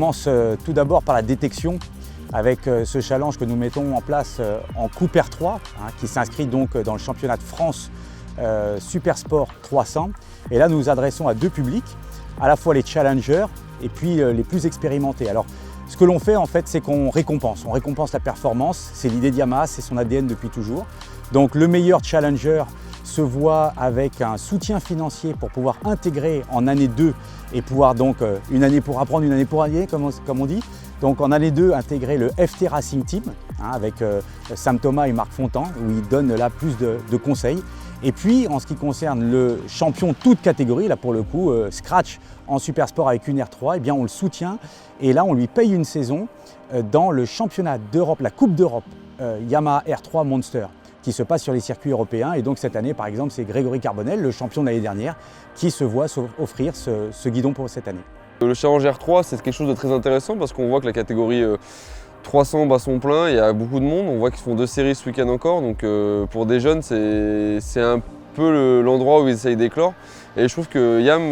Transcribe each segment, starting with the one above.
commence tout d'abord par la détection avec ce challenge que nous mettons en place en Coupe R3, qui s'inscrit donc dans le championnat de France Super Sport 300. Et là, nous nous adressons à deux publics, à la fois les challengers et puis les plus expérimentés. Alors, ce que l'on fait en fait, c'est qu'on récompense. On récompense la performance, c'est l'idée de Yamaha, c'est son ADN depuis toujours. Donc le meilleur challenger se voit avec un soutien financier pour pouvoir intégrer en année 2 et pouvoir donc, une année pour apprendre, une année pour gagner, comme on dit. Donc en année 2, intégrer le FT Racing Team avec Sam Thomas et Marc Fontan, où ils donnent là plus de conseils. Et puis en ce qui concerne le champion toute catégorie, là pour le coup, Scratch en Super Sport avec une R3, eh bien on le soutient et là on lui paye une saison dans le championnat d'Europe, la Coupe d'Europe Yamaha R3 Monster, qui se passe sur les circuits européens. Et donc cette année, par exemple, c'est Grégory Carbonel, le champion de l'année dernière, qui se voit offrir ce guidon pour cette année. Le Challenge R3, c'est quelque chose de très intéressant parce qu'on voit que la catégorie 300 bat son plein, il y a beaucoup de monde. On voit qu'ils font 2 séries ce week-end encore. Donc pour des jeunes, c'est un peu l'endroit où ils essayent d'éclore. Et je trouve que YAM,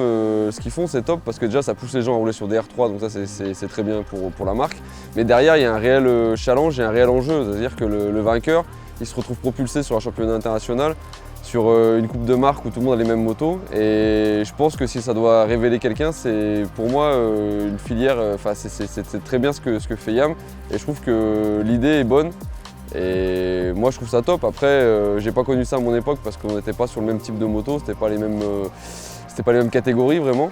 ce qu'ils font, c'est top parce que déjà, ça pousse les gens à rouler sur des R3. Donc ça, c'est très bien pour la marque. Mais derrière, il y a un réel challenge et un réel enjeu. C'est-à-dire que le vainqueur, il se retrouve propulsé sur un championnat international, sur une coupe de marque où tout le monde a les mêmes motos. Et je pense que si ça doit révéler quelqu'un, c'est pour moi une filière, c'est très bien ce que fait YAM. Et je trouve que l'idée est bonne. Et moi je trouve ça top. Après, j'ai pas connu ça à mon époque parce qu'on n'était pas sur le même type de moto, c'était pas les mêmes catégories vraiment.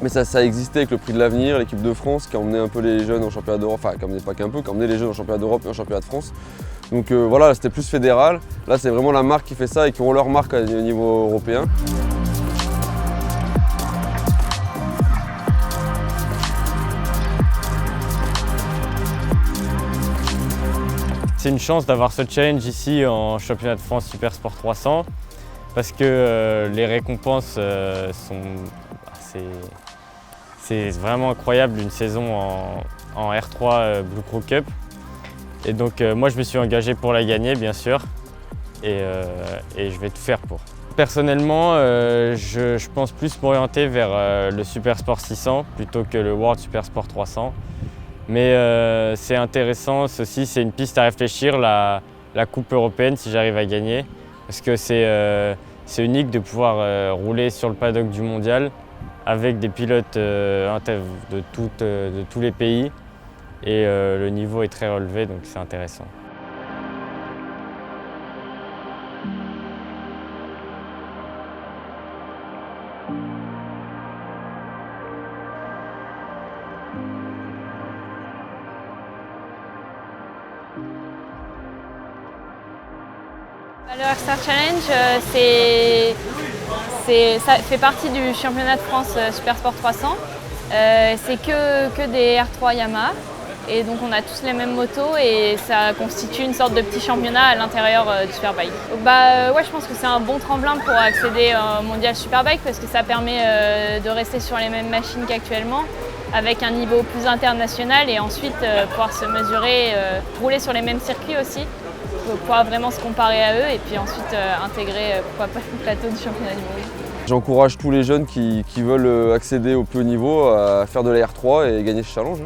Mais ça existait avec le Prix de l'Avenir, l'équipe de France qui emmenait un peu les jeunes en championnat d'Europe, enfin qui emmenait pas qu'un peu, qui emmenait les jeunes en championnat d'Europe et en championnat de France. Donc voilà, c'était plus fédéral. Là, c'est vraiment la marque qui fait ça et qui ont leur marque au niveau européen. C'est une chance d'avoir ce challenge ici en championnat de France Super Sport 300 parce que les récompenses c'est vraiment incroyable, une saison en R3 Blue Crew Cup. Et donc moi je me suis engagé pour la gagner bien sûr et je vais tout faire pour. Personnellement je pense plus m'orienter vers le Super Sport 600 plutôt que le World Super Sport 300. Mais c'est intéressant aussi, c'est une piste à réfléchir, la Coupe européenne si j'arrive à gagner. Parce que c'est unique de pouvoir rouler sur le paddock du mondial avec des pilotes de tous les pays. Et le niveau est très relevé, donc c'est intéressant. Le Rockstar Challenge, ça fait partie du championnat de France Super Sport 300. C'est que des R3 Yamaha. Et donc on a tous les mêmes motos et ça constitue une sorte de petit championnat à l'intérieur du Superbike. Ouais, je pense que c'est un bon tremplin pour accéder au mondial Superbike parce que ça permet de rester sur les mêmes machines qu'actuellement avec un niveau plus international et ensuite pouvoir se mesurer, rouler sur les mêmes circuits aussi pour pouvoir vraiment se comparer à eux et puis ensuite intégrer pourquoi pas le plateau du championnat du monde. J'encourage tous les jeunes qui veulent accéder au plus haut niveau à faire de la R3 et gagner ce challenge.